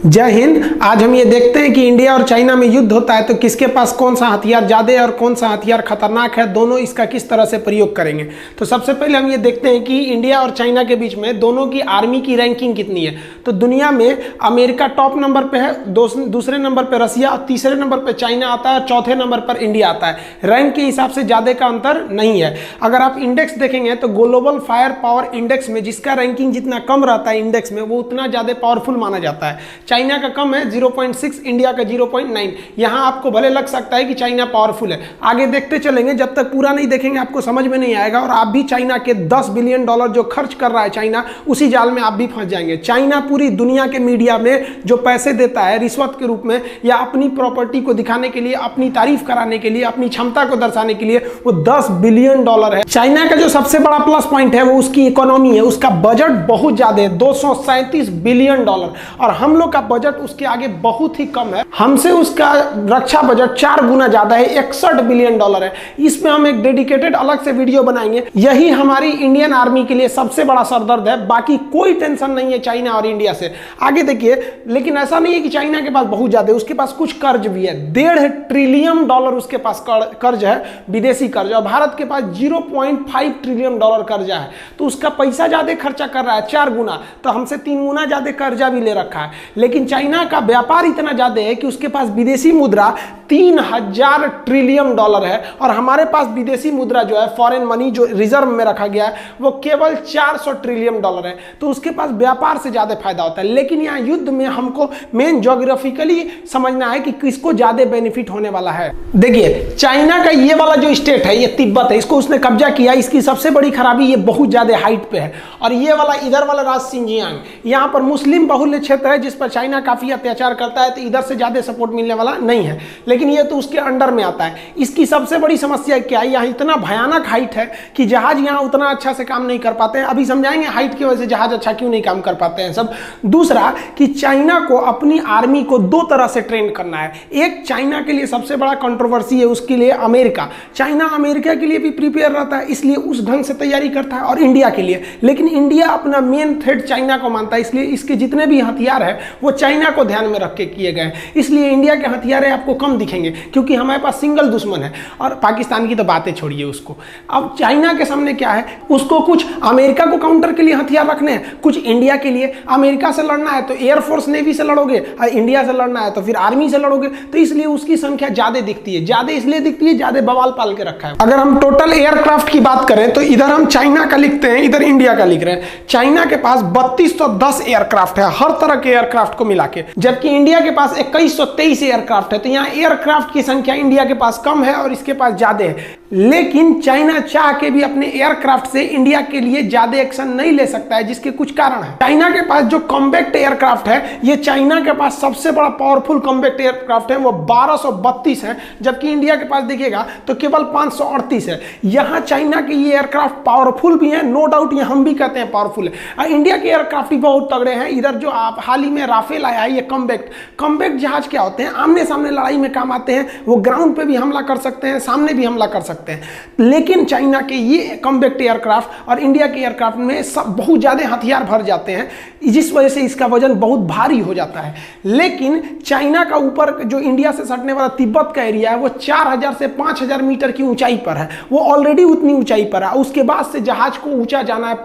जय हिंद। आज हम ये देखते हैं कि इंडिया और चाइना में युद्ध होता है तो किसके पास कौन सा हथियार ज़्यादा है और कौन सा हथियार खतरनाक है, दोनों इसका किस तरह से प्रयोग करेंगे। तो सबसे पहले हम ये देखते हैं कि इंडिया और चाइना के बीच में दोनों की आर्मी की रैंकिंग कितनी है। तो दुनिया में अमेरिका टॉप नंबर पे है, दूसरे नंबर पर रसिया और तीसरे नंबर पर चाइना आता है और चौथे नंबर पर इंडिया आता है। रैंक के हिसाब से ज़्यादा का अंतर नहीं है। अगर आप इंडेक्स देखेंगे तो ग्लोबल फायर पावर इंडेक्स में जिसका रैंकिंग जितना कम रहता है इंडेक्स में, वो उतना ज़्यादा पावरफुल माना जाता है। चाइना का कम है 0.6, इंडिया का 0.9। यहां आपको भले लग सकता है कि चाइना पावरफुल है, आगे देखते चलेंगे, जब तक पूरा नहीं देखेंगे आपको समझ में नहीं आएगा और आप भी चाइना के $10 बिलियन जो खर्च कर रहा है चाइना, उसी जाल में आप भी फंस जाएंगे। चाइना पूरी दुनिया के मीडिया में जो पैसे देता है रिश्वत के रूप में या अपनी प्रॉपर्टी को दिखाने के लिए, अपनी तारीफ कराने के लिए, अपनी क्षमता को दर्शाने के लिए, वो $10 बिलियन है। चाइना का जो सबसे बड़ा प्लस पॉइंट है वो उसकी इकोनॉमी है। उसका बजट बहुत ज्यादा है, $237 बिलियन, और हम लोग का बजट उसके आगे बहुत ही कम है। हमसे उसका रक्षा बजट 4 गुना ज्यादा है, $61 बिलियन है। इसमें हम एक डेडिकेटेड अलग से वीडियो बनाएंगे। यही हमारी इंडियन आर्मी के लिए सबसे बड़ा सरदर्द है, बाकी कोई टेंशन नहीं है चाइना और इंडिया से। आगे देखिए, लेकिन ऐसा नहीं है कि चाइना के पास बहुत ज्यादा है, उसके पास कुछ कर्ज भी है। $1.5 ट्रिलियन उसके पास कर्ज है, विदेशी कर्ज, और भारत के पास $0.5 ट्रिलियन कर्जा है। तो उसका पैसा ज्यादा खर्चा कर रहा है, 4 गुना, तो हमसे 3 गुना ज्यादा कर्जा भी ले रखा है। लेकिन चाइना का व्यापार इतना ज्यादा है कि उसके पास विदेशी मुद्रा 3000 ट्रिलियन है, और हमारे पास विदेशी मुद्रा जो है, फॉरेन मनी जो रिजर्व में रखा गया है, वो केवल 400 ट्रिलियन है। तो उसके पास व्यापार से ज्यादा फायदा होता है। लेकिन यहाँ युद्ध में हमको मेन ज्योग्राफिकली समझना है कि किसको ज्यादा बेनिफिट होने वाला है। देखिए, चाइना का ये वाला जो स्टेट है, ये तिब्बत है, इसको उसने कब्जा किया। इसकी सबसे बड़ी खराबी ये बहुत ज्यादा हाइट पे है। और ये वाला इधर वाला राज्य सिंजियांग, यहाँ पर मुस्लिम बहुल्य क्षेत्र है जिस पर चाइना काफी अत्याचार करता है, तो इधर से ज्यादा सपोर्ट मिलने वाला नहीं है। लेकिन ये तो उसके अंडर में आता है। इसकी सबसे बड़ी समस्या क्या है, यहाँ इतना भयानक हाइट है कि जहाज यहाँ उतना अच्छा से काम नहीं कर पाते हैं। अभी समझाएंगे हाइट की वजह से जहाज अच्छा क्यों नहीं काम कर पाते हैं सब। दूसरा कि चाइना को अपनी आर्मी को 2 तरह से ट्रेन करना है। एक चाइना के लिए सबसे बड़ा कंट्रोवर्सी है, उसके लिए अमेरिका। चाइना अमेरिका के लिए भी प्रिपेयर रहता है, इसलिए उस ढंग से तैयारी करता है, और इंडिया के लिए। लेकिन इंडिया अपना मेन थ्रेट चाइना को मानता है, इसलिए इसके जितने भी हथियार है वो चाइना को ध्यान में रख के किए गए। इसलिए इंडिया के हथियार आपको कम दिखेंगे क्योंकि हमारे पास सिंगल दुश्मन है। और पाकिस्तान की तो बातें छोड़िए उसको। अब चाइना के सामने क्या है, उसको कुछ अमेरिका को काउंटर के लिए हथियार रखने हैं, कुछ इंडिया के लिए। अमेरिका से लड़ना है तो एयरफोर्स नेवी से लड़ोगे, और इंडिया से लड़ना है तो फिर आर्मी से लड़ोगे। तो इसलिए उसकी संख्या ज्यादा दिखती है। ज्यादा इसलिए दिखती है, ज्यादा बवाल पाल के रखा है। अगर हम टोटल एयरक्राफ्ट की बात करें तो इधर हम चाइना का लिखते हैं, इधर इंडिया का लिख रहे हैं। चाइना के पास 3210 एयरक्राफ्ट है, हर तरह के एयरक्राफ्ट को मिला के, जबकि इंडिया के पास 2123 एयरक्राफ्ट है। तो यहाँ एयरक्राफ्ट की संख्या इंडिया के पास कम है और इसके पास ज्यादा है। लेकिन चाइना चाह के भी अपने एयरक्राफ्ट से इंडिया के लिए ज्यादा एक्शन नहीं ले सकता है, जिसके कुछ कारण है। चाइना के पास जो कॉम्बैक्ट एयरक्राफ्ट है, ये चाइना के पास सबसे बड़ा पावरफुल कॉम्बैक्ट एयरक्राफ्ट है, वो 1232 है, जबकि इंडिया के पास देखिएगा तो केवल 538 है। यहाँ चाइना के ये एयरक्राफ्ट पावरफुल भी है, नो डाउट, ये हम भी कहते हैं पावरफुल है। इंडिया के एयरक्राफ्ट भी बहुत तगड़े हैं। इधर जो आप हाल ही में राफेल आया है, ये कॉम्बैक्ट जहाज क्या होते हैं, आमने सामने लड़ाई में काम आते हैं। वो ग्राउंड पे भी हमला कर सकते हैं, सामने भी हमला कर सकते हैं। लेकिन चाइना के ये कॉम्बैक्ट एयरक्राफ्ट और इंडिया के एयरक्राफ्ट में सब बहुत ज्यादा हथियार भर जाते हैं, जिस वजह से इसका वजन बहुत भारी हो जाता है। लेकिन चाइना का ऊपर जो इंडिया से सटने वाला तिब्बत का एरिया है, वो 4000 से 5000 मीटर की ऊंचाई पर है। वो ऑलरेडी उतनी ऊंचाई पर है। उसके बाद से जहाज को ऊंचा जाना है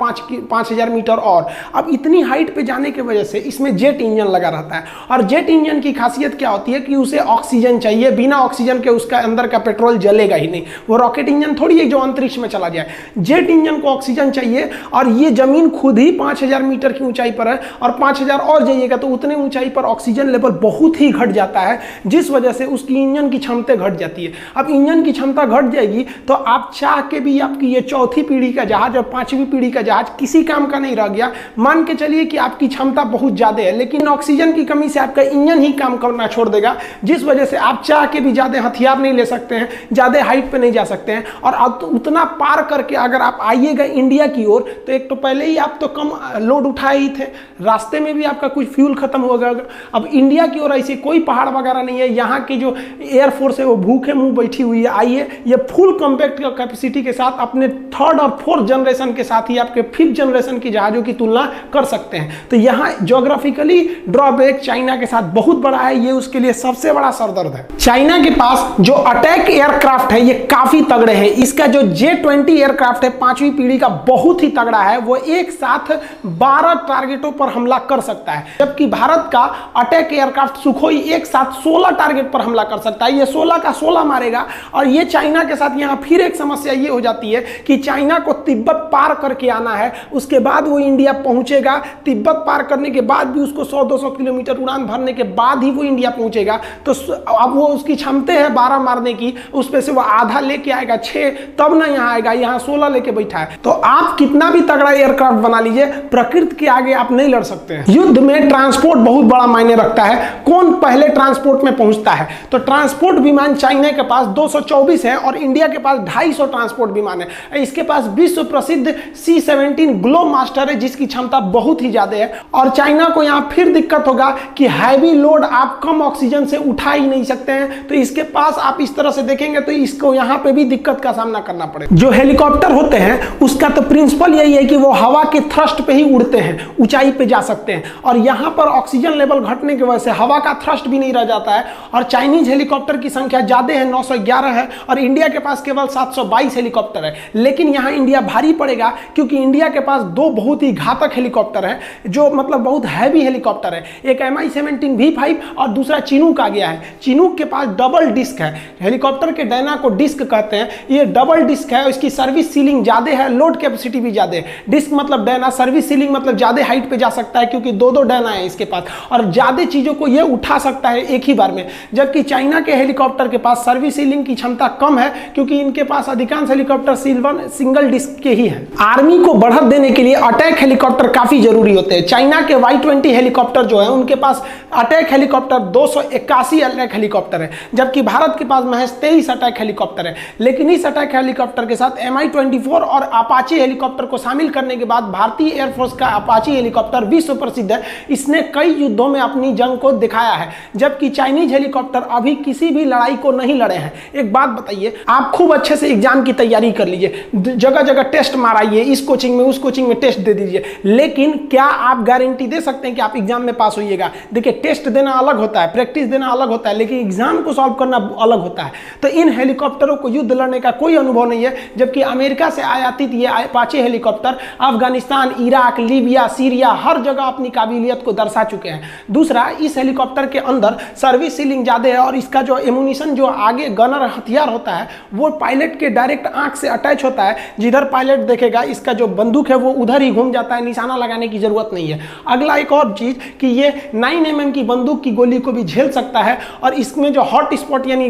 5000 मीटर और। अब इतनी हाइट पे जाने की वजह से इसमें जेट इंजन लगा रहता है, और जेट इंजन की खासियत क्या होती है कि उसे ऑक्सीजन चाहिए। बिना ऑक्सीजन के उसका अंदर का पेट्रोल जलेगा ही नहीं। वो रॉकेट इंजन थोड़ी है जो अंतरिक्ष में चला जाए। जेट इंजन को ऑक्सीजन चाहिए, और ये जमीन खुद ही 5000 मीटर की ऊंचाई पर है, और 5000 और जाइएगा तो उतने ऊंचाई पर ऑक्सीजन लेवल बहुत ही घट जाता है, जिस वजह से उसकी इंजन की क्षमता घट जाती है। अब इंजन की क्षमता घट जाएगी तो आप चाह के भी आपकी ये 4थी पीढ़ी का जहाज और 5वीं पीढ़ी का जहाज किसी काम का नहीं रह गया। मान के चलिए कि आपकी क्षमता बहुत ज्यादा है, लेकिन ऑक्सीजन की कमी से आपका इंजन ही काम करना छोड़ देगा, जिस वजह से आप चाह के भी ज्यादा हथियार नहीं ले सकते हैं, ज्यादा हाइट पे नहीं जा सकते हैं। और अब तो उतना पार करके अगर आप आइएगा इंडिया की ओर, तो एक तो पहले ही आप तो कम लोड उठाए ही थे, रास्ते में भी आपका कुछ फ्यूल खत्म हो गया। अब इंडिया की ओर ऐसे कोई पहाड़ वगैरह नहीं है। यहाँ की जो एयरफोर्स है वो भूखे मुंह बैठी हुई है। आइए, ये फुल कॉम्पैक्ट कैपेसिटी के साथ अपने 3rd और 4th जनरेशन के साथ ही आपके 5th जनरेशन की जहाजों की तुलना कर सकते हैं। तो यहाँ ज्योग्राफिकली ड्रॉबैक चाइना के साथ बहुत बड़ा है, ये उसके लिए सबसे बड़ा सरदर्द है। चाइना के पास जो अटैक एयरक्राफ्ट है ये काफी तगड़े हैं। इसका जो J-20 एयरक्राफ्ट है 5वीं पीढ़ी का, बहुत ही तगड़ा है। वो एक साथ 12 टारगेटों पर हमला कर सकता है, जबकि भारत का अटैक एयरक्राफ्ट सुखोई एक साथ 16 टारगेट पर हमला कर सकता है। ये 16 का 16 मारेगा। और ये चाइना के साथ यहां फिर एक समस्या ये हो जाती है कि चाइना को तिब्बत पार करके आना है, उसके बाद वो इंडिया पहुंचेगा। तिब्बत पार करने के बाद भी उसको 100-200 किलोमीटर उड़ान भरने के बाद ही वो इंडिया पहुंचेगा। तो अब वो उसकी क्षमता है 12 मारने की, उस पे से वो आधा लेके आएगा 6, तब ना यहाँ आएगा। यहाँ 16 लेके बैठा है। तो आप कितना भी तगड़ा एयरक्राफ्ट बना लीजिए, प्रकृति के आगे आप नहीं लड़ सकते हैं। युद्ध में ट्रांसपोर्ट बहुत बड़ा मायने रखता है। कौन पहले ट्रांसपोर्ट में पहुंचता है? तो ट्रांसपोर्ट विमान चाइना के पास 224 है और इंडिया के पास 250 ट्रांसपोर्ट विमान है। इसके पास विश्व प्रसिद्ध C-17 ग्लोब मास्टर है, जिसकी क्षमता बहुत ही ज्यादा है। और चाइना को यहाँ फिर दिक्कत होगा कि हैवी लोड आप कम ऑक्सीजन से उठा ही नहीं सकते हैं। तो इसके पास आप इस तरह से देखेंगे तो इसको यहाँ पे भी दिक्कत का सामना करना पड़ेगा। जो हेलीकॉप्टर होते हैं उसका तो प्रिंसिपल यही है कि वो हवा के थ्रस्ट पे ही उड़ते हैं, ऊंचाई पे जा सकते हैं। और यहाँ पर ऑक्सीजन लेवल घटने की वजह से हवा का थ्रस्ट भी नहीं रह जाता है। और चाइनीज हेलीकॉप्टर की संख्या ज्यादा है, 911 है, और इंडिया के पास केवल 722 हेलीकॉप्टर है। लेकिन यहाँ इंडिया भारी पड़ेगा, क्योंकि इंडिया के पास 2 बहुत ही घातक हेलीकॉप्टर है, जो मतलब बहुत हैवी हेलीकॉप्टर है। एक Mi-17 V5 और दूसरा चिनूक आ गया है। चिनूक के पास डबल डिस्क है। हेलीकॉप्टर के डायना को डिस्क कहते हैं। ये डबल डिस्क है, इसकी सर्विस सीलिंग ज्यादा है, लोड कैपेसिटी भी ज्यादा है। डिस्क मतलब डायना, सर्विस सीलिंग मतलब ज्यादा हाइट पे जा सकता है, क्योंकि 2-2 डायना है इसके पास, और ज्यादा चीजों को ये उठा सकता है एक ही बार में। जबकि चाइना के हेलीकॉप्टर के पास सर्विस सीलिंग की क्षमता कम है, क्योंकि इनके पास अधिकांश हेलीकॉप्टर सिंगल डिस्क के ही है। आर्मी को बढ़त देने के लिए अटैक हेलीकॉप्टर काफी जरूरी होते हैं। चाइना के Y-20 हेलीकॉप्टर जो है, उनके पास अटैक हेलीकॉप्टर 281 अटैक हेलीकॉप्टर है, जबकि भारत के पास महज 23 अटैक हेलीकॉप्टर है। लेकिन इस अटैक हेलीकॉप्टर के साथ Mi-24 और अपाचे हेलीकॉप्टर को शामिल करने के बाद भारतीय एयरफोर्स का अपाचे हेलीकॉप्टर विश्व प्रसिद्ध है। इसने कई युद्धों में अपनी जंग को दिखाया है, जबकि चाइनीज हेलीकॉप्टर अभी किसी भी लड़ाई को नहीं लड़े हैं। एक बात बताइए, आप खूब अच्छे से एग्जाम की तैयारी कर लीजिए, जगह जगह टेस्ट माराइए, इस कोचिंग में उस कोचिंग में टेस्ट दे दीजिए, लेकिन क्या आप गारंटी दे सकते हैं कि आप एग्जाम में पास होइएगा? देखिए, टेस्ट देना अलग होता है, प्रैक्टिस देना अलग होता है, लेकिन एग्जाम को सॉल्व करना अलग होता है। तो इन हेलीकॉप्टरों को युद्ध लड़ने का कोई अनुभव नहीं है, जबकि अमेरिका से आयातित ये Apache helicopter Afghanistan, Iraq, Libya, Syria हर जगह अपनी काबिलियत को दर्शा चुके हैं। दूसरा, इस हेलीकॉप्टर के अंदर सर्विस सीलिंग ज्यादा है, और इसका जो एमुनिशन, जो आगे गनर हथियार होता है, वो पायलट के डायरेक्ट आंख से अटैच होता है। जिधर पायलट देखेगा इसका जो बंदूक है वो उधर ही घूम जाता है, निशाना लगाने की जरूरत नहीं है। अगला एक और चीज कि ये 9mm की बंदूक की गोली को भी झेल सकता है, और इसमें जो हॉट स्पॉट यानी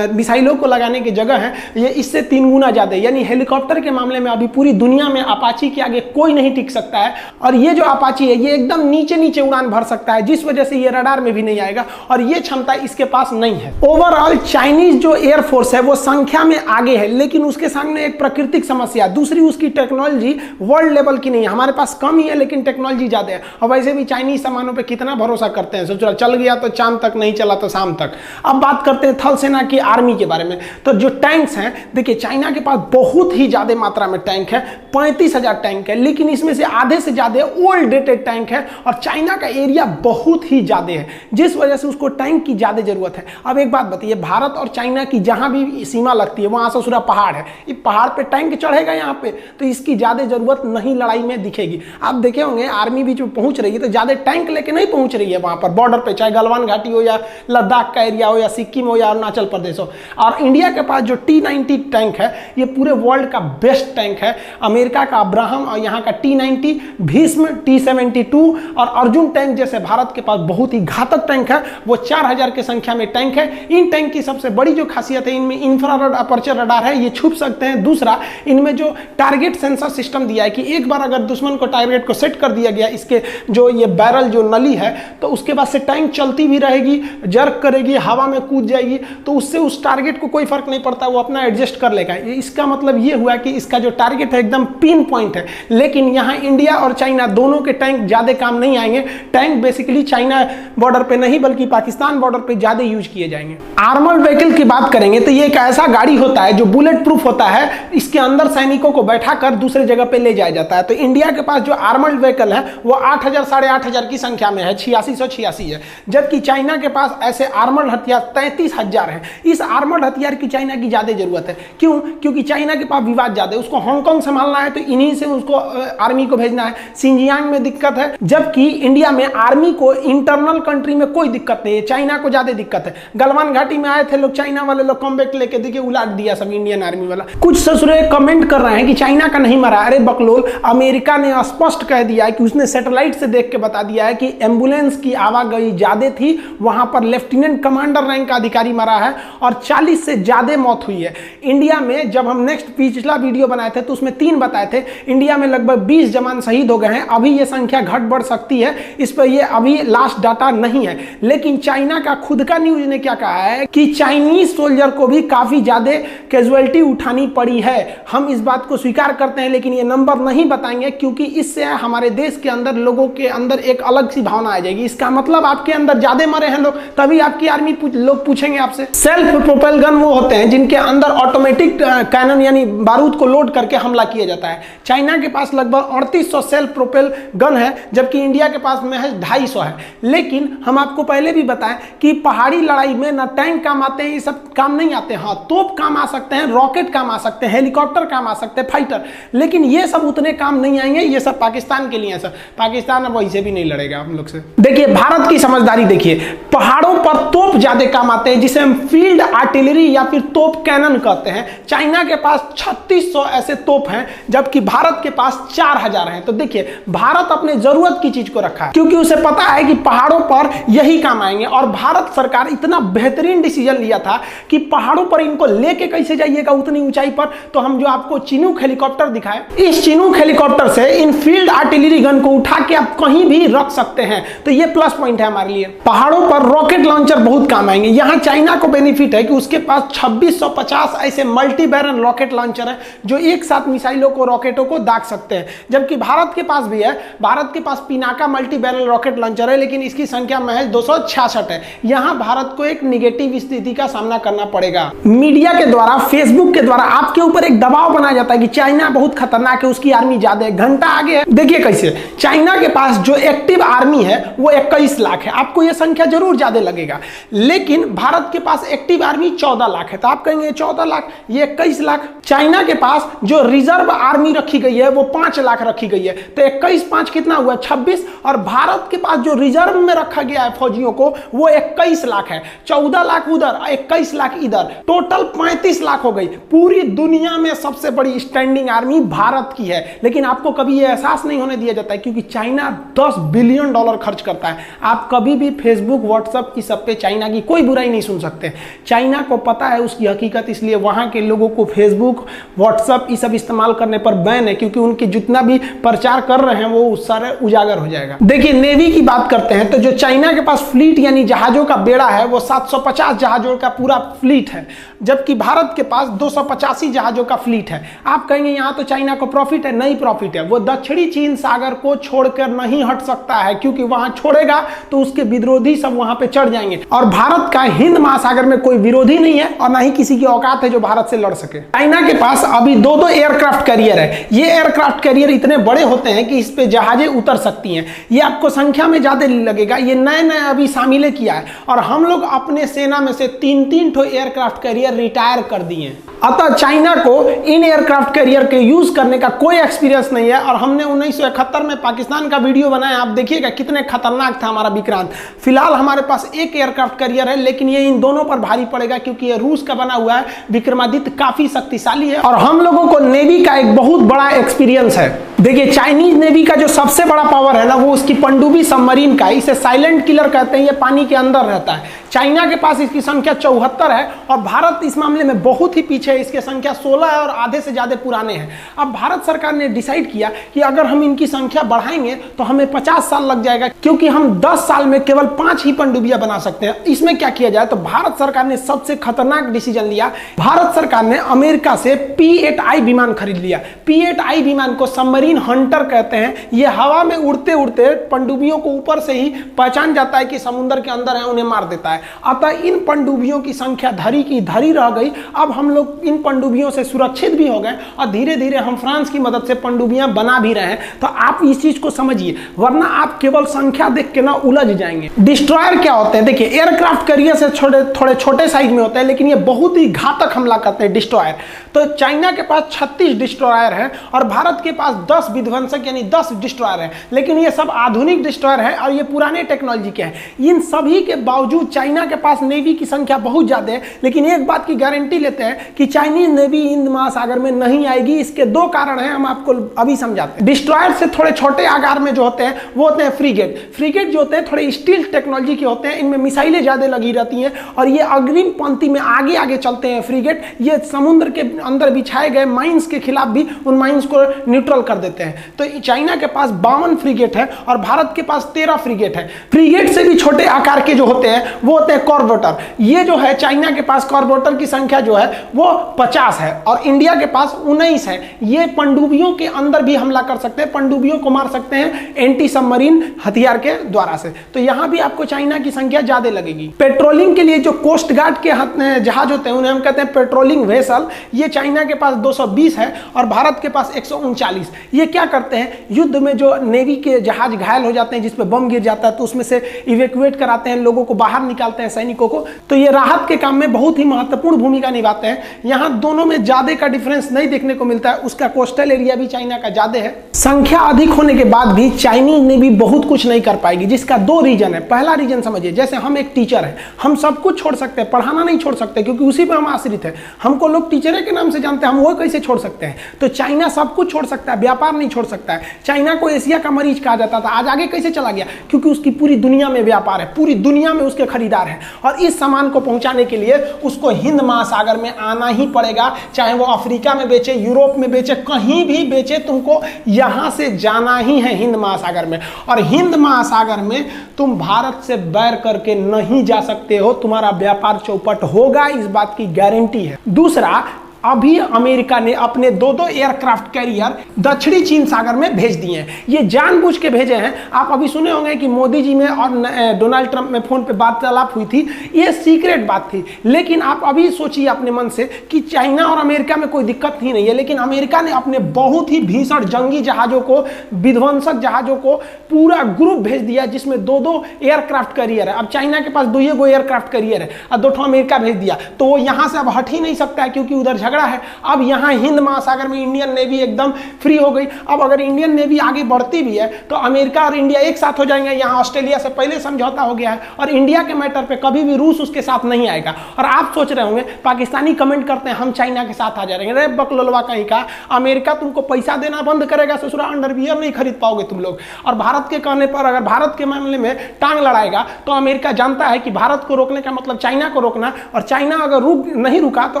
मिसाइलों को लगाने की जगह है, ये इससे 3 गुना ज्यादा है। यानी हेलीकॉप्टर के मामले में अभी पूरी दुनिया में अपाची के आगे कोई नहीं टिक सकता है। और ये जो अपाची है ये एकदम नीचे नीचे उड़ान भर सकता है, जिस वजह से ये रडार में भी नहीं आएगा, और ये क्षमता इसके पास नहीं है। ओवरऑल चाइनीज जो एयरफोर्स है वो संख्या में आगे है, लेकिन उसके सामने एक प्राकृतिक समस्या, दूसरी उसकी टेक्नोलॉजी वर्ल्ड लेवल की नहीं है। हमारे पास कम ही है, लेकिन टेक्नोलॉजी ज्यादा है। और वैसे भी चाइनीज सामानों पे कितना भरोसा करते हैं, सोचो चल गया तो चांद तक, नहीं चला तो शाम तक। अब बात करते हैं थल सेना की आर्मी के बारे में। तो जो टैंक्स हैं, देखिए चाइना के पास बहुत ही ज्यादा मात्रा में टैंक है, 35,000 टैंक है, लेकिन इसमें से आधे से ज्यादा ओल्ड डेटेड टैंक है, और चाइना का एरिया बहुत ही ज्यादा है, जिस वजह से उसको टैंक की ज्यादा जरूरत है। अब एक बात बताइए, भारत और चाइना की जहां भी सीमा लगती है वहां से पूरा पहाड़ है, ये पहाड़ पे टैंक चढ़ेगा यहाँ पे, तो इसकी ज्यादा जरूरत नहीं लड़ाई में दिखेगी। आप देखे होंगे आर्मी भी जो पहुंच रही है तो ज्यादा टैंक लेके नहीं पहुंच रही है वहां पर बॉर्डर पे, चाहे गलवान घाटी हो या लद्दाख का एरिया हो या सिक्किम हो या अरुणाचल प्रदेश हो। और इंडिया के पास जो T-90 टैंक है ये पूरे वर्ल्ड का बेस्ट टैंक है। अमेरिका का अब्राहम और यहाँ का T-90, भीष्म, T-72 और अर्जुन टैंक जैसे भारत के पास बहुत ही घातक टैंक है, वो 4000 की संख्या में टैंक है। इन टैंक की सबसे बड़ी जो खासियत है, इनमें इंफ्रारेड अपर्चर रडार है, ये छुप सकते हैं। दूसरा, इनमें जो टारगेट सेंसर सिस्टम दिया है कि एक बार अगर दुश्मन को टारगेट को सेट कर दिया गया, इसके जो ये बैरल जो नली है, तो उसके बाद से टैंक चलती भी रहेगी, जर्क करेगी, हवा में कूद जाएगी, तो उससे उस टारगेट को कोई फर्क नहीं पड़ता, वो अपना एडजस्ट कर लेगा। इसका मतलब ये हुआ कि इसका जो टारगेट है एकदम पिन पॉइंट है। लेकिन यहाँ इंडिया और चाइना दोनों के टैंक ज्यादा काम नहीं आएंगे। टैंक बेसिकली चाइना बॉर्डर पे नहीं बल्कि पाकिस्तान बॉर्डर पे ज्यादा यूज किए जाएंगे। आर्मर्ड व्हीकल की बात करेंगे तो ये एक ऐसा गाड़ी होता है जो बुलेट प्रूफ होता है, इसके अंदर सैनिकों को बैठाकर दूसरे जगह पे ले जाया जाता है। तो इंडिया के पास जो आर्मर्ड व्हीकल है वो 8000 8500 की संख्या में है, 8686 है, जबकि चाइना के पास ऐसे आर्मर्ड हथियार 33,000 है। इस आर्मर्ड हथियार की चाइना की ज्यादा जरूरत है। क्यों? क्योंकि चाइना के पास विवाद ज्यादा है, उसको हांगकांग संभालना है तो इन्हीं से उसको आर्मी को भेजना है। सिंजियांग में दिक्कत है, जबकि इंडिया में आर्मी को इंटरनल कंट्री में कोई दिक्कत नहीं है, चाइना को ज्यादा दिक्कत है। गलवान घाटी में आए थे लोग, चाइना वाले लोग कॉम्बैक्ट लेके देखिए उलाट दिया सब इंडियन आर्मी वाला। कुछ ससुरे कमेंट कर रहे हैं कि चाइना का नहीं मरा। अरे बकलोल, अमेरिका ने स्पष्ट कह दिया है कि उसने सैटेलाइट से देख के बता दिया है कि एम्बुलेंस की आवागई ज्यादा थी, वहां पर लेफ्टिनेंट कमांडर रैंक का अधिकारी मरा है और 40 से ज्यादा मौत हुई है। इंडिया में जब हम पिछला वीडियो बनाए थे तो उसमें 3 बताए थे, इंडिया में लगभग 20 जवान शहीद हो गए हैं। अभी ये संख्या घट बढ़ सकती है, इस पर ये अभी लास्ट डाटा नहीं है। लेकिन चाइना का खुद का न्यूज ने क्या कहा है कि चाइनीज सोल्जर को भी काफी ज्यादा कैजुअलिटी उठानी पड़ी है। हम इस बात को स्वीकार करते हैं, लेकिन ये नंबर नहीं बताएंगे क्योंकि इससे हमारे देश के अंदर लोगों के अंदर एक अलग सी भावना आ जाएगी। इसका मतलब आपके अंदर ज्यादा मरे हैं लोग, तभी आपकी आर्मी लोग पूछेंगे आपसे। सेल्फ प्रोपेल गन वो होते हैं जिनके अंदर ऑटोमेटिक कैनन यानी बारूद को लोड करके हमला किया जाता है। चाइना के पास लगभग 3800 सेल्फ प्रोपेल गन है, जबकि इंडिया के पास महज 250 है। लेकिन हम आपको पहले भी बताएं कि पहाड़ी लड़ाई में ना टैंक काम आते हैं, ये सब काम नहीं आते। हाँ, तोप काम आ सकते हैं, रॉकेट काम आ सकते हैं, हेलीकॉप्टर काम आ सकते हैं, फाइटर, लेकिन ये सब उतने काम नहीं आएंगे। ये सब पाकिस्तान के लिए है सर। पाकिस्तान अब वैसे भी नहीं लड़ेगा हम लोग से। देखिए भारत की समझदारी देखिए, पहाड़ों पर तोप ज्यादा काम आते हैं जिसे हम फील्ड आर्टिलरी या फिर तोप कैनन कहते हैं। चाइना के पास 3600 ऐसे तोप हैं, जबकि भारत के पास 4000 हैं। तो देखिए भारत अपने जरूरत की चीज को रखा है क्योंकि उसे पता है कि पहाड़ों पर यही काम आएंगे। और भारत सरकार इतना बेहतरीन डिसीजन लिया था कि पहाड़ों पर इनको लेके कैसे जाइएगा उतनी ऊंचाई पर। तो हम जो आपको चिनूक हेलीकॉप्टर दिखाए, इस चिनूक हेलीकॉप्टर से इन फील्ड आर्टिलरी गन को उठा के आप कहीं भी रख सकते हैं। तो ये प्लस पॉइंट है हमारे लिए। पहाड़ों पर रॉकेट लॉन्चर बहुत काम आएंगे। यहां चाइना को बेनिफिट है कि उसके पास 2650 ऐसे मल्टी बैरल रॉकेट लॉन्चर है जो एक साथ मिसाइलों को, रॉकेटों को दाग सकते हैं, जबकि भारत के पास भी है। भारत के पास Pinaka multi barrel rocket launcher है, लेकिन इसकी संख्या महज 266 है। यहां भारत को एक निगेटिव स्थिति का सामना करना पड़ेगा। मीडिया के द्वारा, फेसबुक के द्वारा आपके ऊपर एक दबाव बनाया जाता है कि चाइना बहुत खतरनाक है, उसकी आर्मी ज्यादा है, घंटा आगे है। देखिए कैसे चाइना के पास जो एक्टिव आर्मी है वो 21 लाख है। आपको यह संख्या जरूर ज्यादा लगेगा, लेकिन भारत के पास एक्टिव आर्मी 14 लाख है। तो आप कहेंगे 14 लाख, ये 21 लाख। चाइना के पास जो रिजर्व आर्मी रखी गई है वो 5 लाख रखी गई है। तो 21 5 कितना हुआ? 26। और भारत के पास जो रिजर्व में रखा गया है फौजियों को वो 21 लाख है। 14 लाख उधर, 21 लाख इधर, टोटल 35 लाख हो गई। पूरी दुनिया में सबसे बड़ी स्टैंडिंग आर्मी भारत की है। लेकिन आपको कभी यह एहसास नहीं होने दिया जाता है क्योंकि चाइना $10 बिलियन खर्च करता है। आप कभी भी फेसबुक, व्हाट्सएप इस सब पे चाइना की कोई बुराई नहीं सुन सकते। चाइना को पता है उसकी हकीकत, इसलिए वहां के लोगों को फेसबुक, व्हाट्सएप ये सब इस्तेमाल करने पर बैन है क्योंकि उनके जितना भी प्रचार कर रहे हैं वो सारे उजागर हो जाएगा। देखिए नेवी की बात करते हैं तो जो चाइना के पास फ्लीट यानी जहाजों का बेड़ा है वो 750 जहाजों का पूरा फ्लीट है, जबकि भारत के पास 285 जहाजों का फ्लीट है। आप कहेंगे यहां तो चाइना को प्रॉफिट है, नहीं प्रॉफिट है। वो दक्षिणी चीन सागर को छोड़कर नहीं हट सकता है क्योंकि वहां छोड़ेगा तो उसके विरोधी सब वहां पे चढ़ जाएंगे। और भारत का हिंद महासागर में कोई विरोधी नहीं है और ना ही किसी की औकात है जो भारत से लड़ सके। चाइना के पास अभी 2-2 एयरक्राफ्ट कैरियर है। ये एयरक्राफ्ट कैरियर इतने बड़े होते हैं कि इस पे जहाजें उतर सकती हैं। ये आपको संख्या में ज्यादा लगेगा, ये नए नए अभी शामिल किया है। और हम लोग अपने सेना में से 3-3 ठो एयरक्राफ्ट कैरियर रिटायर कर दिए। अतः चाइना को इन एयरक्राफ्ट कैरियर के यूज करने का कोई एक्सपीरियंस नहीं है। और हमने 1971 में पाकिस्तान का वीडियो बनाया, आप देखिएगा कितने खतरनाक था हमारा विक्रांत। फिलहाल हमारे पास एक एयरक्राफ्ट कैरियर है, लेकिन ये इन दोनों पर भारी पड़ेगा क्योंकि ये रूस का बना हुआ है। विक्रमादित्य काफी शक्तिशाली है और हम लोगों को नेवी का एक बहुत बड़ा एक्सपीरियंस है। देखिए चाइनीज नेवी का जो सबसे बड़ा पावर है ना वो उसकी पनडुब्बी सबमरीन का है। इसे साइलेंट किलर कहते हैं, ये पानी के अंदर रहता है। चाइना के पास इसकी संख्या 74 है और भारत इस मामले में बहुत ही पीछे है। इसकी संख्या 16 है और आधे से ज्यादा पुराने हैं। अब भारत सरकार ने डिसाइड किया कि अगर हम इनकी संख्या बढ़ाएंगे तो हमें 50 साल लग जाएगा क्योंकि हम 10 साल में केवल 5 ही पनडुब्बियां बना सकते हैं। इसमें क्या किया जाए तो भारत सरकार ने सबसे खतरनाक डिसीजन लिया। भारत सरकार ने अमेरिका से P-8I विमान खरीद लिया। P-8I विमान को सबमरीन मरीन हंटर कहते हैं। ये हवा में उड़ते उड़ते पनडुब्बियों को ऊपर से ही पहचान जाता है कि समुद्र के अंदर है, उन्हें मार देता है। अतः इन पनडुब्बियों की संख्या धरी की धरी रह गई। अब हम लोग इन पनडुब्बियों से सुरक्षित भी हो गए और धीरे धीरे हम फ्रांस की मदद से पनडुब्बियां बना भी रहे हैं। तो आप इस चीज को समझिए, वरना आप केवल संख्या देख के ना उलझ जाएंगे। डिस्ट्रॉयर क्या होते हैं? देखिए, एयरक्राफ्ट कैरियर से थोड़े छोटे साइज में होते हैं, लेकिन ये बहुत ही घातक हमला करते हैं डिस्ट्रॉयर। तो चाइना के पास 36 डिस्ट्रॉयर है और भारत के पास 10 विध्वंसक यानी 10 डिस्ट्रॉयर है, लेकिन ये सब आधुनिक डिस्ट्रॉयर है और ये पुराने टेक्नोलॉजी के हैं। इन सभी के बावजूद चाइना के पास नेवी की संख्या बहुत ज्यादा है, लेकिन एक बात की गारंटी लेते हैं कि चाइनीज नेवी हिंद महासागर में नहीं आएगी। इसके दो कारण हैं, हम आपको अभी समझाते हैं। डिस्ट्रॉयर से थोड़े छोटे आकार में जो होते हैं वो होते हैं फ्रीगेट। फ्रीगेट जो होते हैं थोड़े स्टील टेक्नोलॉजी के होते हैं, इनमें मिसाइलें ज्यादा लगी रहती हैं और ये अग्रिम पंक्ति में आगे आगे चलते हैं। फ्रीगेट ये समुद्र के अंदर बिछाए गए माइंस के खिलाफ भी उन माइंस को न्यूट्रल कर देते हैं। तो चाइना के पास 52 फ्रीगेट है और भारत के पास 13 फ्रीगेट है। फ्रीगेट से भी छोटे आकार के जो होते हैं वो होते हैं कॉर्बेटर। ये जो है चाइना के पास कॉर्बेटर की संख्या जो है वो 50 है और इंडिया के पास 19 है। ये पनडुब्बियों के अंदर भी हमला कर सकते हैं, पनडुब्बियों को मार सकते हैं एंटी सबमरीन हथियार के द्वारा से। तो यहां भी आपको चाइना की संख्या ज्यादा लगेगी। पेट्रोलिंग के लिए जो कोस्ट गार्ड के जहाज होते हैं उन्हें हम कहते हैं पेट्रोलिंग वेसल। ये चाइना के पास 220 है और भारत के पास 139। ये क्या करते हैं? युद्ध में जो नेवी के जहाज घायल हो जाते हैं, जिसपे बम गिर जाता है, तो उसमें से इवैक्यूएट कराते हैं, लोगों को बाहर निकालते हैं, सैनिकों को। तो ये राहत के काम में बहुत ही महत्वपूर्ण भूमिका निभाते हैं। यहाँ दोनों में ज्यादा का डिफरेंस नहीं देखने को मिलता है। उसका कोस्टल एरिया भी चाइना का ज्यादा है। संख्या अधिक होने के बाद भी चाइनीज नेवी बहुत कुछ नहीं कर पाएगी, जिसका दो रीजन है। पहला रीजन समझिए, जैसे हम एक टीचर हैं, हम सब कुछ छोड़ सकते हैं, पढ़ाना नहीं छोड़ सकते क्योंकि उसी पर हम आश्रित है। हमको लोग टीचर के नाम से जानते हैं, हम वो कैसे छोड़ सकते हैं? तो चाइना सब कुछ छोड़ सकता है, व्यापार नहीं छोड़ सकता है। चाइना को एशिया का मरीज कहा जाता था, आज आगे कैसे चला गया? क्योंकि उसकी पूरी दुनिया में व्यापार है, पूरी दुनिया में उसके खरीदार हैं और इस सामान को पहुंचाने के लिए उसको हिंद महासागर में आना ही पड़ेगा। चाहे वो अफ्रीका में बेचे, यूरोप में बेचे, कहीं भी बेचे, तुमको यहां से जाना ही है हिंद महासागर में। और हिंद महासागर में तुम भारत से बैर करके नहीं जा सकते हो, तुम्हारा व्यापार चौपट होगा, इस बात की गारंटी है। दूसरा, अभी अमेरिका ने अपने 2-2 एयरक्राफ्ट कैरियर दक्षिणी चीन सागर में भेज दिए हैं। ये जानबूझ के भेजे हैं। आप अभी सुने होंगे कि मोदी जी में और डोनाल्ड ट्रंप में फोन पे वार्तालाप हुई थी, ये सीक्रेट बात थी। लेकिन आप अभी सोचिए अपने मन से कि चाइना और अमेरिका में कोई दिक्कत ही नहीं है, लेकिन अमेरिका ने अपने बहुत ही भीषण जंगी जहाजों को, विध्वंसक जहाजों को पूरा ग्रुप भेज दिया, जिसमें 2-2 एयरक्राफ्ट कैरियर है। अब चाइना के पास 2 एयरक्राफ्ट कैरियर है और 2 अमेरिका भेज दिया, तो वो यहां से अब हट ही नहीं सकता है क्योंकि उधर है। अब यहां हिंद महासागर में इंडियन नेवी एकदम फ्री हो गई। अब अगर इंडियन नेवी आगे बढ़ती भी है तो अमेरिका और इंडिया एक साथ हो जाएंगे। यहां ऑस्ट्रेलिया से पहले समझौता हो गया है और इंडिया के मैटर पे कभी भी रूस उसके साथ नहीं आएगा। और आप सोच रहे होंगे, पाकिस्तानी कमेंट करते हैं हम चाइना के साथ आ जाएंगे। अरे बकलोलवा कहीं का, अमेरिका तुमको पैसा देना बंद करेगा, ससुरा अंडरवियर नहीं खरीद पाओगे तुम लोग। और भारत के कहने पर अगर भारत के मामले में टांग लड़ाएगा तो अमेरिका जानता है कि भारत को रोकने का मतलब चाइना को रोकना, और चाइना अगर नहीं रुका तो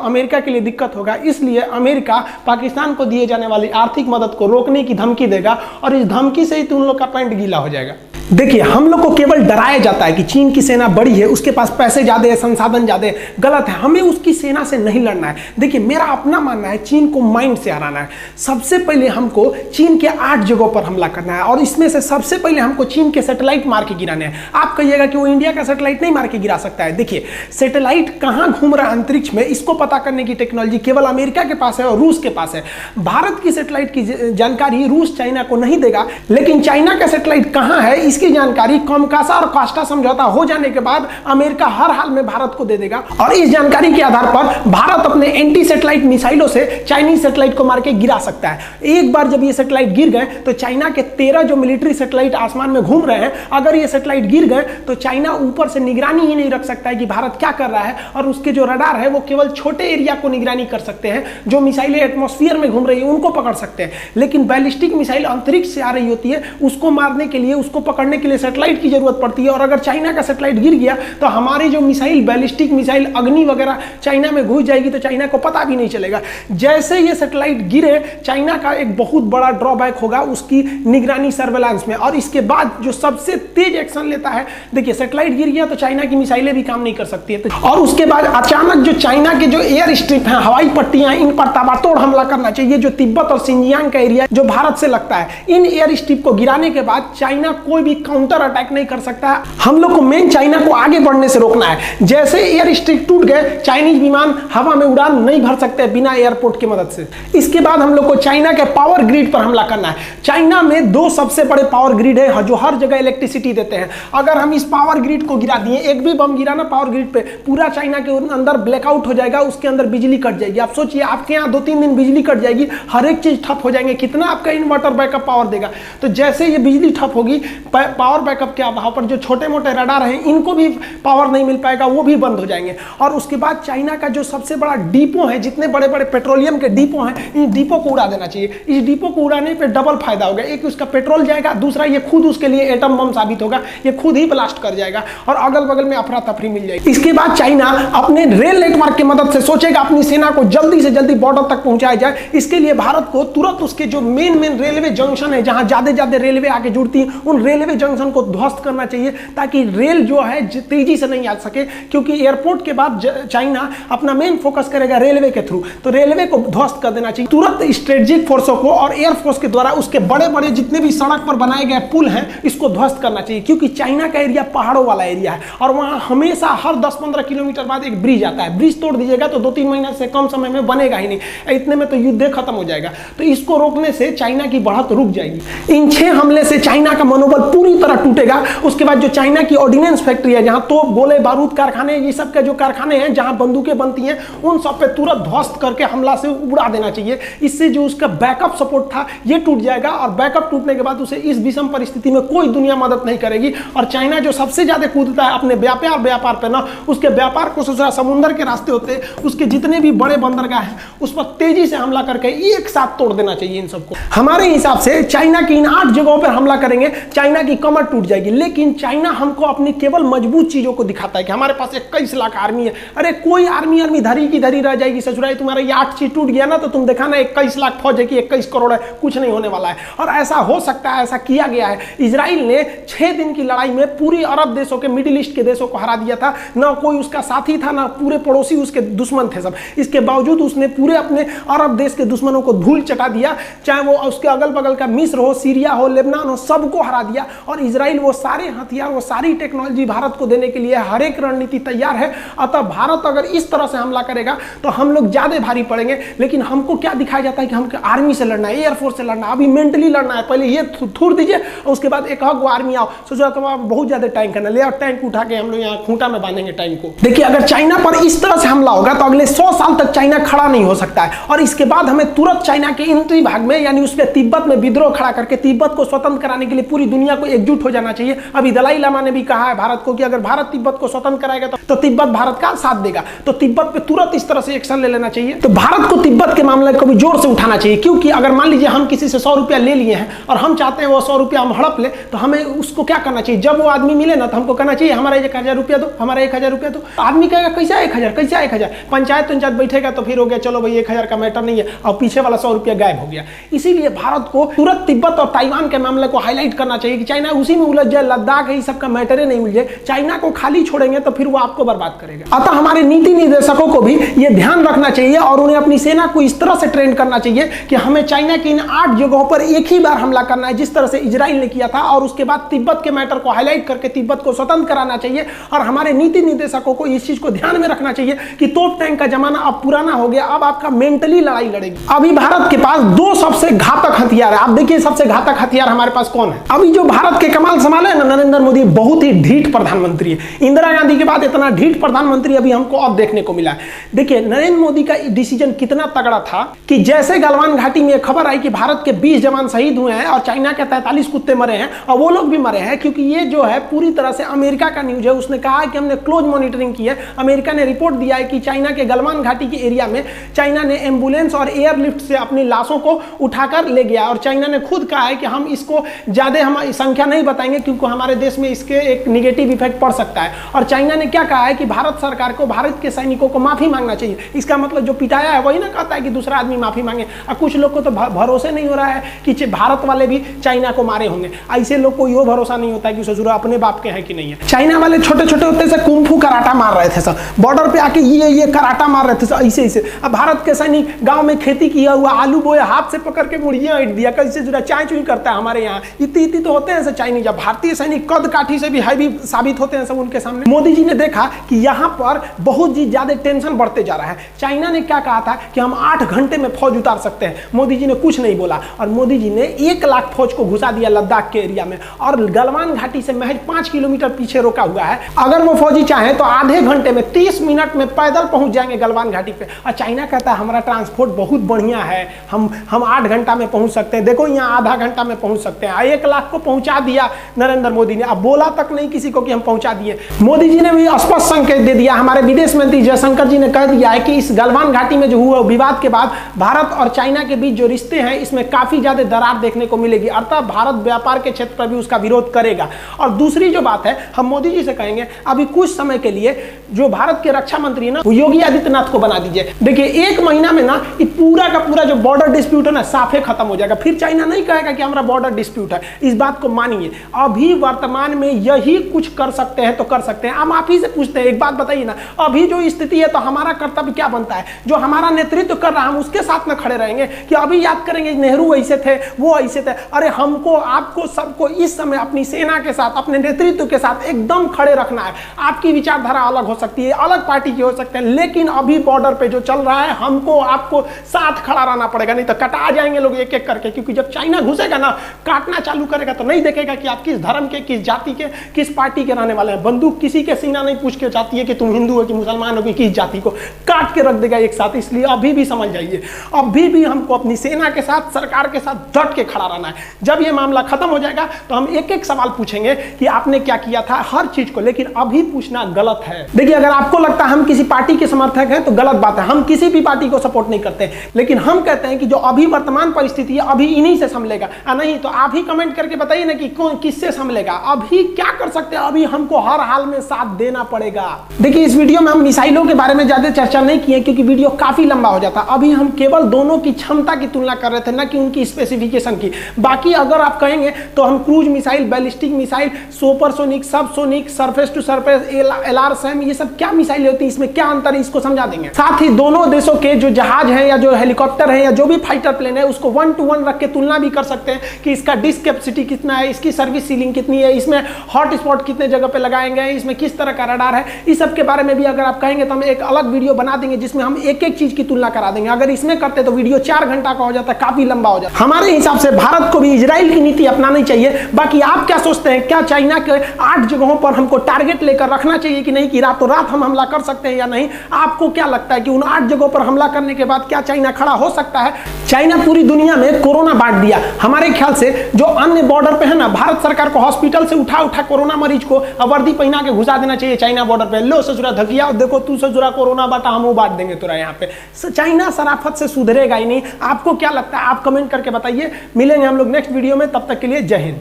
अमेरिका के लिए दिक्कत होगा। इसलिए अमेरिका पाकिस्तान को दिए जाने वाली आर्थिक मदद को रोकने की धमकी देगा और इस धमकी से ही तुम लोग का पैंट गीला हो जाएगा। देखिए, हम लोग को केवल डराया जाता है कि चीन की सेना बड़ी है, उसके पास पैसे ज्यादा है, संसाधन ज्यादा है। गलत है, हमें उसकी सेना से नहीं लड़ना है। देखिए, मेरा अपना मानना है चीन को माइंड से हराना है। सबसे पहले हमको चीन के 8 जगहों पर हमला करना है और इसमें से सबसे पहले हमको चीन के सैटेलाइट मार के गिराने हैं। आप कहिएगा कि वो इंडिया का सैटेलाइट नहीं मार के गिरा सकता है। देखिए, सैटेलाइट कहां घूम रहा है अंतरिक्ष में, इसको पता करने की टेक्नोलॉजी केवल अमेरिका के पास है और रूस के पास है। भारत की सैटेलाइट की जानकारी रूस चाइना को नहीं देगा, लेकिन चाइना का सैटेलाइट कहां है इसकी जानकारी कासा और कास्टा समझौता हो जाने के बाद अमेरिका हर हाल में भारत को दे देगा। और इस जानकारी के आधार पर भारत अपने एंटी सैटेलाइट मिसाइलों से चाइनीज सैटेलाइट को मार के गिरा सकता है। एक बार जब ये सैटेलाइट गिर गए तो चाइना के 13 जो मिलिट्री सैटेलाइट आसमान में घूम रहे हैं, अगर ये सैटेलाइट गिर गए तो चाइना ऊपर से निगरानी ही नहीं रख सकता है कि भारत क्या कर रहा है, और उसके जो रडार है वो केवल छोटे एरिया को निगरानी कर सकते हैं। जो मिसाइलें एटमॉस्फेयर में घूम रही है उनको पकड़ सकते हैं, लेकिन बैलिस्टिक मिसाइल अंतरिक्ष से आ रही होती है, उसको मारने के लिए, उसको पकड़ने पकड़ने के लिए सैटेलाइट की जरूरत पड़ती है, और अगर चाइना का सैटेलाइट गिर गया तो हमारी जो मिसाइल, बैलिस्टिक मिसाइल अग्नि वगैरह चाइना में घुस जाएगी, तो चाइना को पता भी नहीं चलेगा। जैसे ये सैटेलाइट गिरे, चाइना का एक बहुत बड़ा ड्रॉबैक होगा उसकी निगरानी, सर्वेलांस में। और इसके बाद जो सबसे तेज एक्शन लेता है, देखिए सैटेलाइट गिर गया तो चाइना की मिसाइलें भी काम नहीं कर सकती है, और उसके बाद अचानक जो चाइना के जो एयर स्ट्रिप हैं, हवाई पट्टियां, इन पर ताबड़तोड़ हमला करना चाहिए। जो तिब्बत और सिंजियांग का एरिया जो भारत से लगता है, इन एयर स्ट्रिप को गिराने के बाद चाइना कोई भी काउंटर अटैक नहीं कर सकता। हम लोग को मेन चाइना को आगे बढ़ने से रोकना है। जैसे एयर स्ट्रिप टूट गए, चाइनीज विमान हवा में उड़ान नहीं भर सकते बिना एयरपोर्ट की मदद से। इसके बाद हम लोग को चाइना के पावर ग्रिड पर हमला करना है। चाइना में 2 सबसे बड़े पावर ग्रिड है जो हर जगह इलेक्ट्रिसिटी देते हैं। अगर हम इस पावर ग्रिड को गिरा दिए, एक भी बम गिरा ना पावर ग्रिड पे, पूरा चाइना के अंदर ब्लैकआउट हो जाएगा, उसके अंदर बिजली कट जाएगी। आप सोचिए, आपके यहाँ 2-3 दिन बिजली कट जाएगी, हर एक चीज ठप हो जाएंगे, कितना आपका इन्वर्टर बैकअप पावर देगा। तो जैसे ये बिजली ठप होगी, पावर बैकअप के अभाव पर जो छोटे मोटे रडार हैं, इनको भी पावर नहीं मिल पाएगा, वो भी बंद हो जाएंगे। और उसके बाद चाइना का जो सबसे बड़ा डिपो है, जितने बड़े बड़े पेट्रोलियम के डिपो हैं, इन डिपो को उड़ा देना चाहिए। इस डिपो को उड़ाने पे डबल फायदा होगा, एक उसका पेट्रोल जाएगा, दूसरा ये खुद उसके लिए एटम बम साबित होगा, ये खुद ही ब्लास्ट कर जाएगा और अगल बगल में अफरा तफरी मिल जाएगी। इसके बाद चाइना अपने रेल नेटवर्क की मदद से सोचेगा अपनी सेना को जल्दी से जल्दी बॉर्डर तक पहुंचाया जाए। इसके लिए भारत को तुरंत उसके जो मेन रेलवे जंक्शन है, जहां ज्यादा रेलवे आके जुड़ती है, उन रेलवे जंक्शन को ध्वस्त करना चाहिए, ताकि रेल जो है तेजी से नहीं आ सके, क्योंकि एयरपोर्ट के बाद चाइना अपना मेन फोकस करेगा रेलवे के थ्रू। तो रेलवे को ध्वस्त कर देना चाहिए तुरंत। स्ट्रेटेजिक फोर्सों को और एयरफोर्स के द्वारा उसके बड़े बड़े जितने भी सड़क पर बनाए गए पुल हैं, इसको ध्वस्त करना चाहिए, क्योंकि चाइना का एरिया पहाड़ों वाला एरिया है और वहां हमेशा हर 10-15 किलोमीटर बाद एक ब्रिज आता है। ब्रिज तोड़ दीजिएगा तो 2-3 महीना से कम समय में बनेगा ही नहीं, इतने में तो युद्ध खत्म हो जाएगा। तो इसको रोकने से चाइना की बढ़त रुक जाएगी। इन 6 हमले से चाइना का मनोबल पूरी तरह टूटेगा। उसके बाद जो चाइना की ऑर्डिनेंस फैक्ट्री है, जहां तोप, गोले, बारूद कारखाने, ये सब के जो कारखाने हैं, जहां बंदूकें बनती हैं, उन सब पे तुरंत ध्वस्त करके हमला से उड़ा देना चाहिए। इससे जो उसका बैकअप सपोर्ट था, ये टूट जाएगा और बैकअप टूटने के बाद उसे इस विषम परिस्थिति में कोई दुनिया मदद नहीं करेगी। और चाइना जो सबसे ज्यादा कूदता है अपने व्यापार पे ना, उसके व्यापार को समुद्र के रास्ते होते हैं, उसके जितने भी बड़े बंदरगाह हैं, उस पर तेजी से हमला करके एक साथ तोड़ देना चाहिए इन सबको। हमारे हिसाब से चाइना की इन 8 जगहों पर हमला करेंगे, चाइना की कमर टूट जाएगी। लेकिन चाइना हमको अपनी केवल मजबूत चीजों को दिखाता है कि हमारे पास 21 लाख आर्मी है। अरे कोई आर्मी धरी की धरी रह जाएगी ससुराई, तुम्हारा ये 8 चीज टूट गया ना, तो तुम देखा ना 21 लाख फौज है कि 21 करोड़ है, कुछ नहीं होने वाला है। और ऐसा हो सकता है, ऐसा किया गया है। इजराइल ने 6 दिन की लड़ाई में पूरी अरब देशों के, मिडिल ईस्ट के देशों को हरा दिया था। ना कोई उसका साथी था, ना पूरे पड़ोसी उसके दुश्मन थे सब। इसके बावजूद उसने पूरे अपने अरब देश के दुश्मनों को धूल चटा दिया, चाहे वो उसके अगल बगल का मिस्र हो, सीरिया हो, लेबनान हो, सबको हरा दिया। और इजराइल वो सारे हथियार, वो सारी टेक्नोलॉजी भारत को देने के लिए हर एक रणनीति तैयार है। अतः भारत अगर इस तरह से हमला करेगा तो हम लोग ज्यादा भारी पड़ेंगे। लेकिन हमको क्या दिखाया जाता है कि हमको आर्मी से लड़ना है, एयरफोर्स से लड़ना है, अभी मेंटली लड़ना है। पहले ये थूर दीजिए और उसके बाद एक आर्मी आओ, सोचो तो आप बहुत ज्यादा टैंक करना, ले आओ टैंक उठा के हम लोग यहाँ खूंटा में बांधेंगे टैंक को। देखिए, अगर चाइना पर इस तरह से हमला होगा तो अगले 100 साल तक चाइना खड़ा नहीं हो सकता है। और इसके बाद हमें तुरंत चाइना के इंतरी भाग में, यानी उसके तिब्बत में विद्रोह खड़ा करके तिब्बत को स्वतंत्र कराने के लिए पूरी दुनिया को एकजुट हो जाना चाहिए। अभी दलाई लामा ने भी कहा है भारत को कि अगर भारत तिब्बत को स्वतंत्र कराएगा तो तिब्बत भारत का साथ देगा। तो तिब्बत पे तुरंत इस तरह से एक्शन ले लेना चाहिए। तो भारत को तिब्बत के मामले को भी जोर से उठाना चाहिए, क्योंकि अगर मान लीजिए हम किसी से 100 रुपया ले लिए हैं और हम चाहते हैं वो 100 रुपया हम हड़प ले, तो हमें उसको क्या करना चाहिए? जब वो आदमी मिले ना, तो हमको कहना चाहिए हमारा 1000 रुपया दो, हमारा 1000 रुपया दो। आदमी कहेगा कैसा 1000, कैसा 1000? पंचायत बैठेगा तो फिर हो गया, चलो भाई 1000 का मैटर नहीं है, और पीछे वाला 100 रुपया गायब हो गया। इसीलिए भारत को तुरंत तिब्बत और ताइवान के मामले को हाईलाइट करना चाहिए कि चाइना उसी में उलझ जाए, लद्दाख है, सबका मैटर नहीं मिल जाए। चाइना को खाली छोड़ेंगे तो फिर वो आपको बर्बाद करेगा। अतः हमारे नीति निर्देशकों को भी ये ध्यान रखना चाहिए और उन्हें अपनी सेना को इस तरह से ट्रेन करना चाहिए कि हमें चाइना की इन 8 जगहों पर एक ही बार हमला करना है, जिस तरह से इजराइल ने किया था। और उसके बाद तिब्बत के मैटर को हाईलाइट करके तिब्बत को स्वतंत्र कराना चाहिए। और हमारे नीति निर्देशकों को इस चीज को ध्यान में रखना चाहिए कि तोप टैंक का जमाना अब पुराना हो गया, अब आपका मेंटली लड़ाई लड़ेगी। अभी भारत के पास 2 सबसे घातक हथियार है। आप देखिए सबसे घातक हथियार हमारे पास कौन है? अभी जो भारत के कमाल संभाले ना नरेंद्र मोदी, बहुत ही ढीठ प्रधानमंत्री है। इंदिरा गांधी के बाद इतना ढीठ प्रधानमंत्री अभी हमको अब देखने को मिला है। देखिए नरेंद्र मोदी का डिसीजन कितना तगड़ा था कि जैसे गलवान घाटी में खबर आई कि भारत के 20 जवान शहीद हुए हैं और चाइना के 43 कुत्ते मरे हैं, और वो लोग भी मरे हैं, क्योंकि ये जो है पूरी तरह से अमेरिका का न्यूज है। उसने कहा कि हमने क्लोज मॉनिटरिंग की है। अमेरिका ने रिपोर्ट दिया है कि चाइना के गलवान घाटी के एरिया में चाइना ने एम्बुलेंस और एयरलिफ्ट से अपनी लाशों को उठाकर ले गया। और चाइना ने खुद कहा है कि हम इसको ज्यादा हम संख्या नहीं बताएंगे क्योंकि हमारे देश में इसके एक निगेटिव इफेक्ट पड़ सकता है। और चाइना ने क्या कहा है कि भारत सरकार को भारत के सैनिकों को माफी मांगना चाहिए। इसका मतलब जो पिटाया है वही ना कहता है कि दूसरा आदमी माफी मांगे। और कुछ लोग को तो भरोसे नहीं हो रहा है कि भारत वाले भी चाइना को मारे होंगे। ऐसे लोग को यो भरोसा नहीं होता है कि ससुरा अपने बाप के हैं कि नहीं है। चाइना वाले छोटे छोटे होते से कुंफू कराटा मार रहे थे सब, बॉर्डर पे आके ये कराटा मार रहे थे सब ऐसे ऐसे। अब भारत के सैनिक गांव में खेती किया हुआ आलू बोया हाथ से पकड़ के मुड़िया ईट दिया, कैसे जुड़ा चाय चुई करता है हमारे यहाँ। इतनी तो होते हैं चाइनीज। जब भारतीय सैनिक कद काठी से भी हैवी साबित होते हैं सब उनके सामने। मोदी जी ने देखा कि यहाँ पर बहुत ही ज्यादा टेंशन बढ़ते जा रहा है। चाइना ने क्या कहा था कि हम 8 घंटे में फौज उतार सकते हैं। मोदी जी ने कुछ नहीं बोला और मोदी जी ने 1 लाख फौज को घुसा दिया लद्दाख के एरिया में और गलवान घाटी से महज 5 किलोमीटर पीछे रोका हुआ है। अगर वो फौजी चाहे तो आधे घंटे में 30 मिनट में पैदल पहुंच जाएंगे गलवान घाटी पे। और चाइना कहता है हमारा ट्रांसपोर्ट बहुत बढ़िया है, हम 8 घंटा में पहुंच सकते हैं। देखो यहाँ आधा घंटा में पहुंच सकते हैं। 1 लाख को पहुंचा दिया नरेंद्र मोदी ने। अब बोला तक नहीं किसी को कि हम पहुंचा दिए। मोदी जी ने भी स्पष्ट संकेत दे दिया। हमारे विदेश मंत्री जयशंकर जी ने कह दिया है कि इस गलवान घाटी में जो हुआ विवाद के बाद भारत और चाइना के बीच जो रिश्ते हैं इसमें काफी ज्यादा दरार देखने को मिलेगी। अर्थात भारत व्यापार के क्षेत्र पर भी उसका विरोध करेगा। और दूसरी जो बात है हम मोदी जी से कहेंगे अभी कुछ समय के लिए जो भारत के रक्षा मंत्री है ना वो योगी आदित्यनाथ को बना दीजिए। देखिए 1 महीना में ना पूरा का पूरा जो बॉर्डर डिस्प्यूट है ना साफे खत्म हो जाएगा। फिर चाइना नहीं कहेगा कि हमारा बॉर्डर डिस्प्यूट है। इस बात को मानिए। अभी वर्तमान में यही कुछ कर सकते हैं तो कर सकते हैं। हम आप ही से पूछते हैं एक बात बताइए ना, अभी जो स्थिति है तो हमारा कर्तव्य क्या बनता है? जो हमारा नेतृत्व कर रहा है हम उसके साथ में खड़े रहेंगे कि अभी याद करेंगे नेहरू ऐसे थे वो ऐसे थे? अरे हमको आपको सबको इस समय अपनी सेना के साथ अपने नेतृत्व के साथ एकदम खड़े रखना है। आपकी विचारधारा अलग हो सकती है, अलग पार्टी की हो सकते हैं, लेकिन अभी बॉर्डर पे जो चल रहा है हमको आपको साथ खड़ा रहना पड़ेगा, नहीं तो कटा जाएंगे लोग एक एक करके। क्योंकि जब चाइना घुसेगा ना काटना चालू करेगा तो नहीं देखेगा कि आप किस धर्म के, किस जाति के, किस पार्टी के रहने वाले हैं। बंदूक किसी के सीना नहीं पूछ के जाती है कि तुम हिंदू हो कि मुसलमान हो कि किस जाति को, काट के रख देगा एक साथ। इसलिए अभी भी समझ जाइए अभी भी हमको अपनी सेना के साथ सरकार के साथ डट के खड़ा रहना है। जब ये मामला खत्म हो जाएगा तो हम एक एक सवाल पूछेंगे कि आपने क्या किया था हर चीज को, लेकिन अभी पूछना गलत है। देखिए अगर आपको लगता है हम किसी पार्टी के समर्थक हैं तो गलत बात है। हम किसी भी पार्टी को सपोर्ट नहीं करते, लेकिन हम कहते हैं कि जो अभी वर्तमान परिस्थिति है अभी इन्हीं से संभलेगा। नहीं तो आप ही कमेंट करके बताइए ना कि कौन किससे संभलेगा। अभी क्या कर सकते हैं? अभी हमको हर हाल में साथ देना पड़ेगा। देखिए इस वीडियो में हम मिसाइलों के बारे में ज्यादा चर्चा नहीं किए क्योंकि वीडियो काफी लंबा हो जाता। अभी हम केवल दोनों की क्षमता की तुलना कर रहे थे, ना कि उनकी स्पेसिफिकेशन की। बाकी अगर आप कहेंगे तो हम cruise missile, ballistic missile, supersonic, subsonic, surface to surface, LRSAM, ये सब क्या मिसाइल होती है, इसमें क्या अंतर है, इसको समझा देंगे। साथ ही दोनों देशों के जो जहाज हैं या जो हेलीकॉप्टर है या जो भी फाइटर प्लेन है उसको 1 to 1 रख के तुलना भी कर सकते हैं कि इसका डिस्क कैपेसिटी कितना है, इसकी सर्विस सीलिंग कितनी है, इसमें हॉट स्पॉट कितने जगह पे लगाएंगे, इसमें किस तरह का रडार है। इस सब के बारे में भी अगर आप कहेंगे तो हम एक अलग वीडियो बना देंगे जिसमें हम एक एक चीज की तुलना करा देंगे। अगर इसमें करते तो वीडियो 4 घंटा का हो जाता, काफी लंबा हो जाता। हमारे हिसाब से भारत को भी इजराइल की नीति अपनानी चाहिए। बाकी आप क्या सोचते हैं? क्या चाइना के 8 जगहों पर हमको टारगेट लेकर रखना चाहिए कि नहीं, कि रातों रात हम हमला कर सकते हैं या नहीं? आपको क्या लगता है कि उन 8 जगहों पर हमला करने के बाद क्या चाइना खड़ा हो सकता है? चाइना पूरी दुनिया में कोरोना बांट दिया। हमारे ख्याल से जो अन्य बॉर्डर पे है ना, भारत सरकार को हॉस्पिटल से उठा कोरोना मरीज को वर्दी पहना के घुसा देना चाहिए चाइना बॉर्डर पे। लो ससुरा धकिया, देखो तू ससुरा कोरोना बांटा, हम वो बांट देंगे तुरा यहाँ पे। चाइना शराफत से सुधरेगा ही नहीं। आपको क्या लगता है? आप कमेंट करके बताइए। मिलेंगे हम लोग नेक्स्ट वीडियो में, तब तक के लिए जय हिंद।